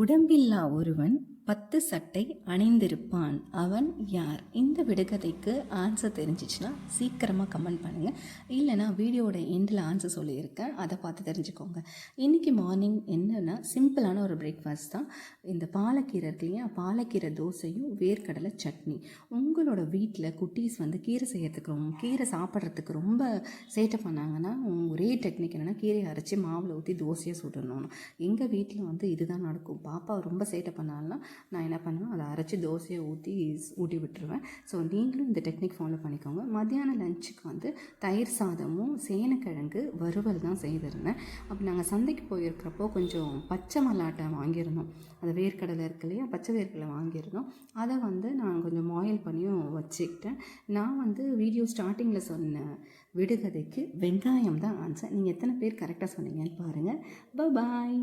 உடம்பில்லா ஒருவன் 10 சட்டை அணிந்திருப்பான், அவன் யார்? இந்த விடுகதைக்கு ஆன்சர் தெரிஞ்சிச்சுன்னா சீக்கிரமாக கமெண்ட் பண்ணுங்கள். இல்லைனா வீடியோட எண்டில் ஆன்சர் சொல்லியிருக்கேன், அதை பார்த்து தெரிஞ்சுக்கோங்க. இன்றைக்கி மார்னிங் என்னென்னா சிம்பிளான ஒரு பிரேக்ஃபாஸ்ட் தான். இந்த பாலக்கீரை இருக்கு இல்லையா, பாலக்கீரை தோசையும் வேர்க்கடலை சட்னி. உங்களோட வீட்டில் குட்டீஸ் கீரை செய்யறதுக்கு கீரை சாப்பிட்றதுக்கு ரொம்ப சேட்டை பண்ணாங்கன்னா ஒரே டெக்னிக் என்னென்னா கீரையை அரைச்சி மாவில் ஊற்றி தோசையாக சுடணும். எங்கள் வீட்டில் இதுதான் நடக்கும். பாப்பா ரொம்ப சேட்டை பண்ணாலும் நான் என்ன பண்ணுவேன், அதை அரைச்சி தோசையை ஊட்டி விட்டுருவேன். ஸோ நீங்களும் இந்த டெக்னிக் ஃபாலோ பண்ணிக்கோங்க. மத்தியானம் லஞ்சுக்கு தயிர் சாதமும் சேனக்கிழங்கு வறுவல் தான் செய்திருந்தேன். அப்போ நாங்கள் சந்தைக்கு போயிருக்கிறப்போ கொஞ்சம் பச்சை மல்லாட்டை வாங்கியிருந்தோம். அது வேர்க்கடலை இருக்கு இல்லையா, பச்சை வேர்க்கடலை வாங்கியிருந்தோம். அதை நான் கொஞ்சம் பாயில் பண்ணியும் வச்சுக்கிட்டேன். நான் வீடியோ ஸ்டார்டிங்கில் சொன்ன விடுகதைக்கு வெங்காயம் தான் ஆன்சர். நீங்கள் எத்தனை பேர் கரெக்டாக சொன்னீங்கன்னு பாருங்கள். பாய்.